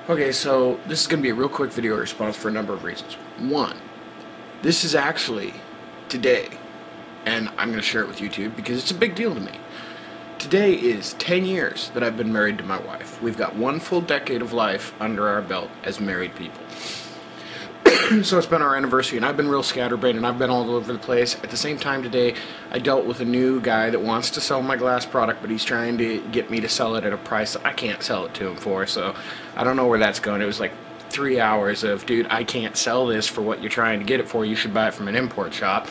Okay, so this is going to be a real quick video response for a number of reasons. One, this is actually today, and I'm going to share it with YouTube because it's a big deal to me. Today is 10 years that I've been married to my wife. We've got one full decade of life under our belt as married people. So it's been our anniversary, and I've been real scatterbrained, and I've been all over the place. At the same time today, I dealt with a new guy that wants to sell my glass product, but he's trying to get me to sell it at a price that I can't sell it to him for, so I don't know where that's going. It was like 3 hours of, dude, I can't sell this for what you're trying to get it for. You should buy it from an import shop.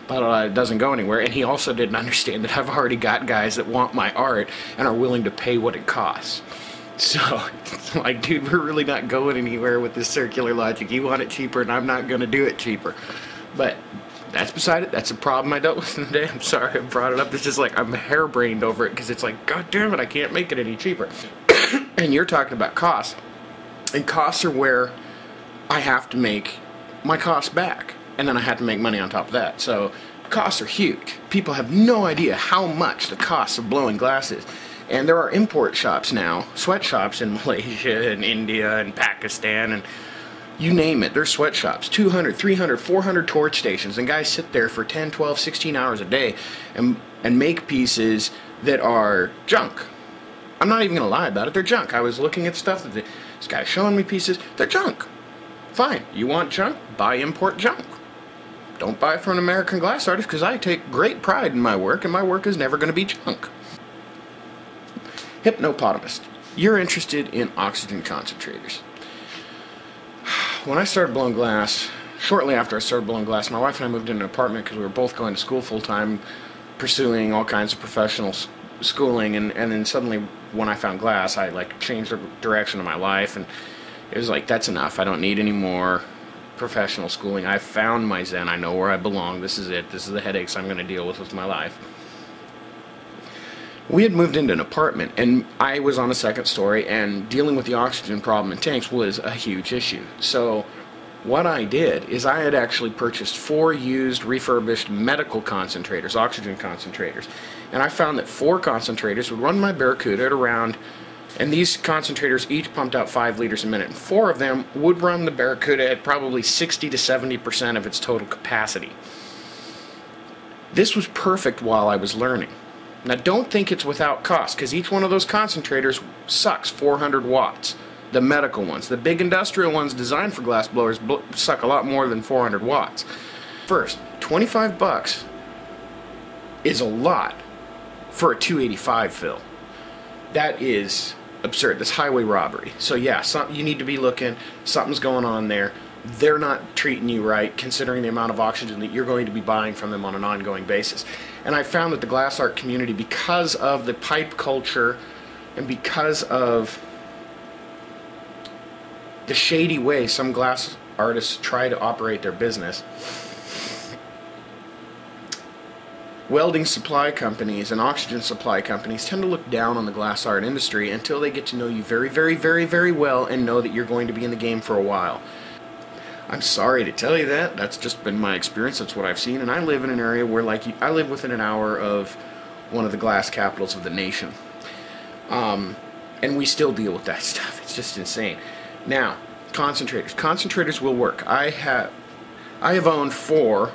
But it doesn't go anywhere. And he also didn't understand that I've already got guys that want my art and are willing to pay what it costs. So, it's like, dude, we're really not going anywhere with this circular logic. You want it cheaper, and I'm not going to do it cheaper. But that's beside it. That's a problem I dealt with today. I'm sorry I brought it up. It's just like I'm harebrained over it because it's like, God damn it, I can't make it any cheaper. And you're talking about costs. And costs are where I have to make my costs back. And then I have to make money on top of that. So, costs are huge. People have no idea how much the cost of blowing glass is. And there are import shops now, sweatshops in Malaysia and India and Pakistan and you name it. There's sweatshops, 200, 300, 400 torch stations, and guys sit there for 10, 12, 16 hours a day and make pieces that are junk. I'm not even going to lie about it. They're junk. I was looking at stuff that this guy's showing me pieces. They're junk. Fine. You want junk? Buy import junk. Don't buy from an American glass artist because I take great pride in my work, and my work is never going to be junk. Hypnopotamist. You're interested in oxygen concentrators. When I started blowing glass, shortly after I started blowing glass, my wife and I moved into an apartment because we were both going to school full-time, pursuing all kinds of professional schooling, and then suddenly when I found glass, I like changed the direction of my life, and it was like, that's enough. I don't need any more professional schooling. I found my zen. I know where I belong. This is it. This is the headaches I'm going to deal with my life. We had moved into an apartment, and I was on a second story, and dealing with the oxygen problem in tanks was a huge issue. So what I did is I had actually purchased 4 used refurbished medical concentrators, oxygen concentrators, and I found that 4 concentrators would run my Barracuda at around, and these concentrators each pumped out 5 liters a minute, and 4 of them would run the Barracuda at probably 60 to 70% of its total capacity. This was perfect while I was learning. Now don't think it's without cost, because each one of those concentrators sucks 400 watts. The medical ones. The big industrial ones designed for glass blowers suck a lot more than 400 watts. First, 25 bucks is a lot for a 285 fill. That is absurd. That's highway robbery. So yeah, you need to be looking. Something's going on there. They're not treating you right, considering the amount of oxygen that you're going to be buying from them on an ongoing basis. And I found that the glass art community, because of the pipe culture and because of the shady way some glass artists try to operate their business, welding supply companies and oxygen supply companies tend to look down on the glass art industry until they get to know you very, very, very, very well and know that you're going to be in the game for a while. I'm sorry to tell you that. That's just been my experience. That's what I've seen. And I live in an area where, like, I live within an hour of one of the glass capitals of the nation. And we still deal with that stuff. It's just insane. Now, concentrators. Concentrators will work. I have owned 4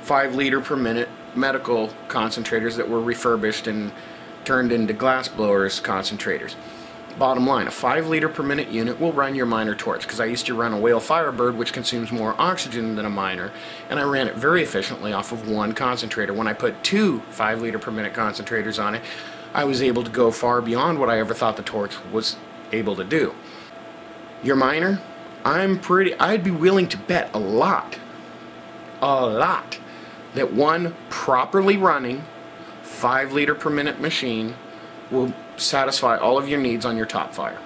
5-liter per minute medical concentrators that were refurbished and turned into glass blowers concentrators. Bottom line, a 5-liter per minute unit will run your minor torch, because I used to run a Whale Firebird, which consumes more oxygen than a minor, and I ran it very efficiently off of 1 concentrator. When I put 2 5-liter per minute concentrators on it, I was able to go far beyond what I ever thought the torch was able to do. Your minor, I'd be willing to bet a lot, that one properly running 5-liter per minute machine will satisfy all of your needs on your top fire.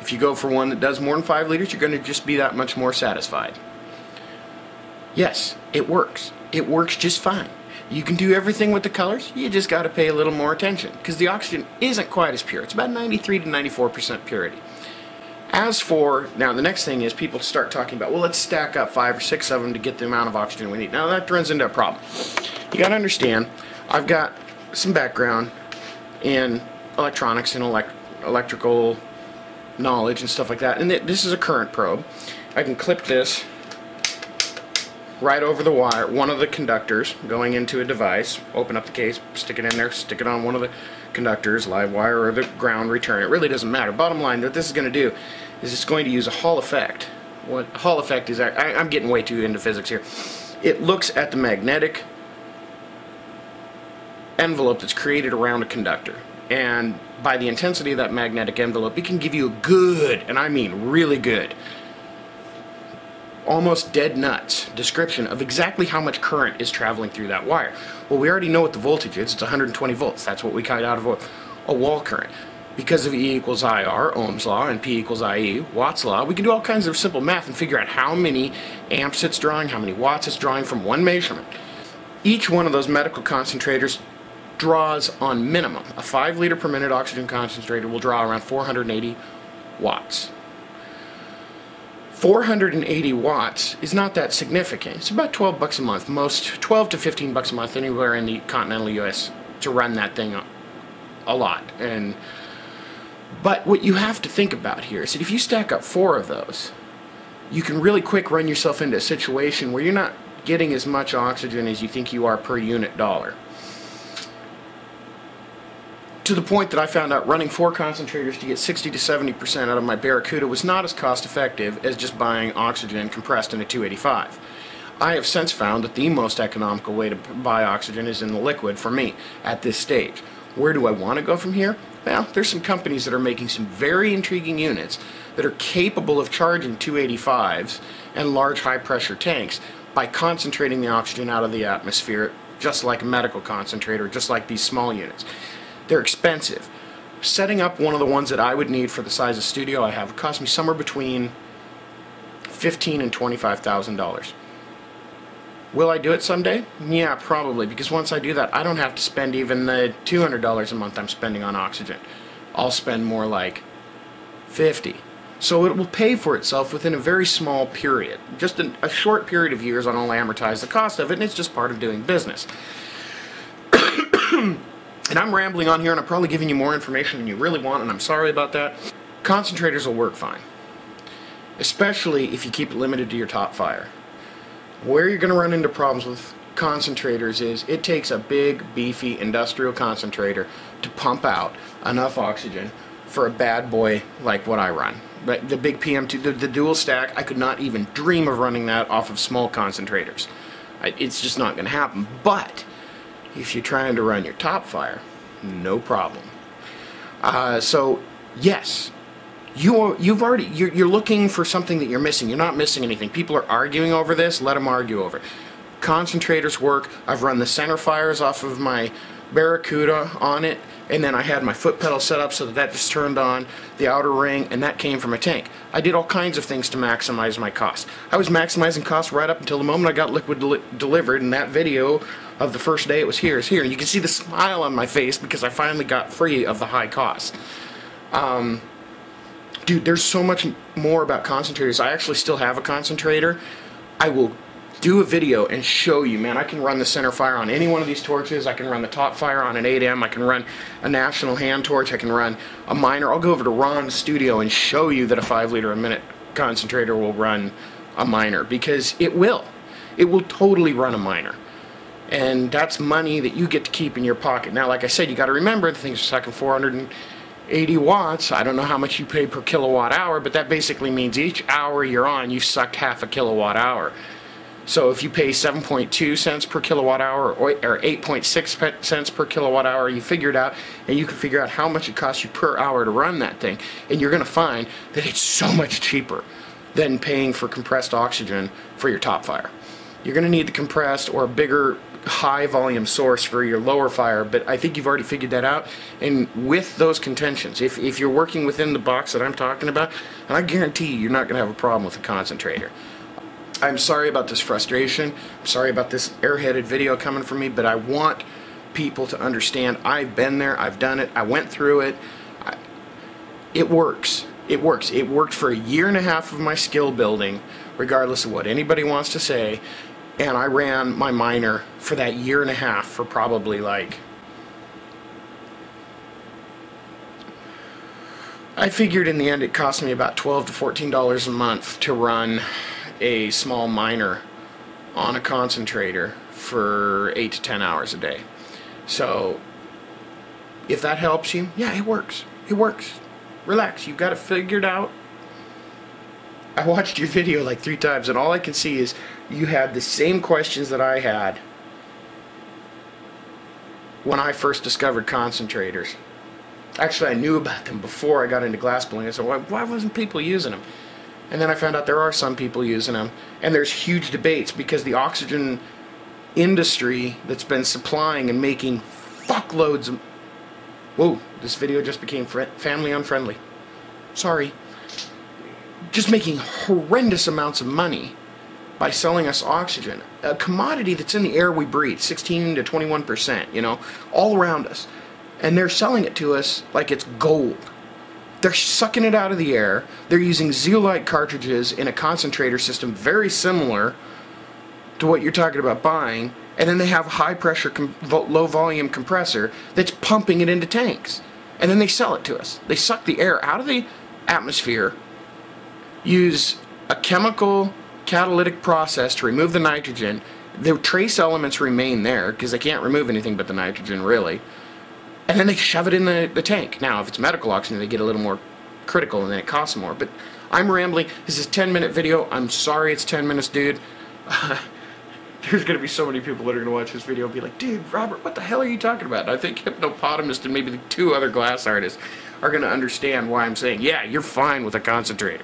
If you go for one that does more than 5 liters, you're going to just be that much more satisfied. Yes, it works. It works just fine. You can do everything with the colors, you just got to pay a little more attention, because the oxygen isn't quite as pure. It's about 93 to 94% purity. As for, now the next thing is people start talking about, well, let's stack up 5 or 6 of them to get the amount of oxygen we need. Now that runs into a problem. You got to understand, I've got some background in electronics and electrical knowledge and stuff like that. And this is a current probe. I can clip this right over the wire, one of the conductors going into a device, open up the case, stick it in there, stick it on one of the conductors, live wire or the ground, return. It really doesn't matter. Bottom line, what this is going to do is it's going to use a Hall effect. What Hall effect is, I'm getting way too into physics here. It looks at the magnetic envelope that's created around a conductor, and by the intensity of that magnetic envelope, it can give you a good, and I mean really good, almost dead nuts description of exactly how much current is traveling through that wire. Well, we already know what the voltage is. It's 120 volts. That's what we cut out of a wall current. Because of E equals IR, Ohm's law, and P equals IE, Watt's law, we can do all kinds of simple math and figure out how many amps it's drawing, how many watts it's drawing from one measurement. Each one of those medical concentrators draws on minimum. A 5 liter per minute oxygen concentrator will draw around 480 watts. 480 watts is not that significant. It's about 12 bucks a month, most 12 to 15 bucks a month anywhere in the continental US to run that thing a lot. But what you have to think about here is that if you stack up 4 of those, you can really quick run yourself into a situation where you're not getting as much oxygen as you think you are per unit dollar. To the point that I found out running 4 concentrators to get 60 to 70% out of my Barracuda was not as cost effective as just buying oxygen compressed in a 285. I have since found that the most economical way to buy oxygen is in the liquid for me at this stage. Where do I want to go from here? Well, there's some companies that are making some very intriguing units that are capable of charging 285s and large high pressure tanks by concentrating the oxygen out of the atmosphere, just like a medical concentrator, just like these small units. They're expensive. Setting up one of the ones that I would need for the size of studio I have would cost me somewhere between $15,000 and $25,000. Will I do it someday? Yeah, probably, because once I do that, I don't have to spend even the $200 a month I'm spending on oxygen. I'll spend more like $50. So it will pay for itself within a very small period. Just a short period of years, I'll only amortize the cost of it, and it's just part of doing business. And I'm rambling on here, and I'm probably giving you more information than you really want, and I'm sorry about that. Concentrators will work fine, especially if you keep it limited to your top fire. Where you're going to run into problems with concentrators is it takes a big, beefy industrial concentrator to pump out enough oxygen for a bad boy like what I run. But the big PM2, the dual stack, I could not even dream of running that off of small concentrators. It's just not going to happen. But if you're trying to run your top fire, no problem. So yes, you're looking for something that you're missing. You're not missing anything. People are arguing over this. Let them argue over it. Concentrators work. I've run the center fires off of my Barracuda on it, and then I had my foot pedal set up so that just turned on the outer ring, and that came from a tank. I did all kinds of things to maximize my cost. I was maximizing cost right up until the moment I got liquid delivered, and that video of the first day it was here is here. You can see the smile on my face because I finally got free of the high cost. Dude, there's so much more about concentrators. I actually still have a concentrator. I will do a video and show you, man. I can run the center fire on any one of these torches. I can run the top fire on an 8M. I can run a national hand torch. I can run a miner. I'll go over to Ron's studio and show you that a 5 liter a minute concentrator will run a miner, because it will. It will totally run a miner. And that's money that you get to keep in your pocket. Now, like I said, you got to remember the things are sucking 480 watts. I don't know how much you pay per kilowatt hour, but that basically means each hour you're on, you've sucked half a kilowatt hour. So if you pay 7.2 cents per kilowatt hour or 8.6 cents per kilowatt hour, you figure it out, and you can figure out how much it costs you per hour to run that thing, and you're going to find that it's so much cheaper than paying for compressed oxygen for your top fire. You're going to need the compressed or a bigger high volume source for your lower fire, but I think you've already figured that out. And with those contentions, if you're working within the box that I'm talking about, and I guarantee you're not going to have a problem with a concentrator. I'm sorry about this frustration. I'm sorry about this airheaded video coming from me, but I want people to understand I've been there, I've done it, I went through it. It works. It works. It worked for a year and a half of my skill building, regardless of what anybody wants to say, and I ran my miner for that year and a half for probably like I figured in the end it cost me about $12 to $14 a month to run a small miner on a concentrator for 8 to 10 hours a day. So if that helps you, yeah, it works. It works. Relax, you've got it figured out. I watched your video like 3 times and all I can see is you had the same questions that I had when I first discovered concentrators. Actually, I knew about them before I got into glass blowing. I said, why wasn't people using them? And then I found out there are some people using them. And there's huge debates because the oxygen industry that's been supplying and making fuckloads of... Whoa, this video just became family unfriendly. Sorry. Just making horrendous amounts of money by selling us oxygen. A commodity that's in the air we breathe, 16 to 21%, you know, all around us. And they're selling it to us like it's gold. They're sucking it out of the air. They're using zeolite cartridges in a concentrator system very similar to what you're talking about buying. And then they have a high pressure, low volume compressor that's pumping it into tanks. And then they sell it to us. They suck the air out of the atmosphere, use a chemical catalytic process to remove the nitrogen. The trace elements remain there because they can't remove anything but the nitrogen, really. And then they shove it in the tank. Now, if it's medical oxygen, they get a little more critical and then it costs more. But I'm rambling. This is a 10-minute video. I'm sorry it's 10 minutes, dude. There's going to be so many people that are going to watch this video and be like, dude, Robert, what the hell are you talking about? And I think Hippopotamus and maybe the 2 other glass artists are going to understand why I'm saying, yeah, you're fine with a concentrator.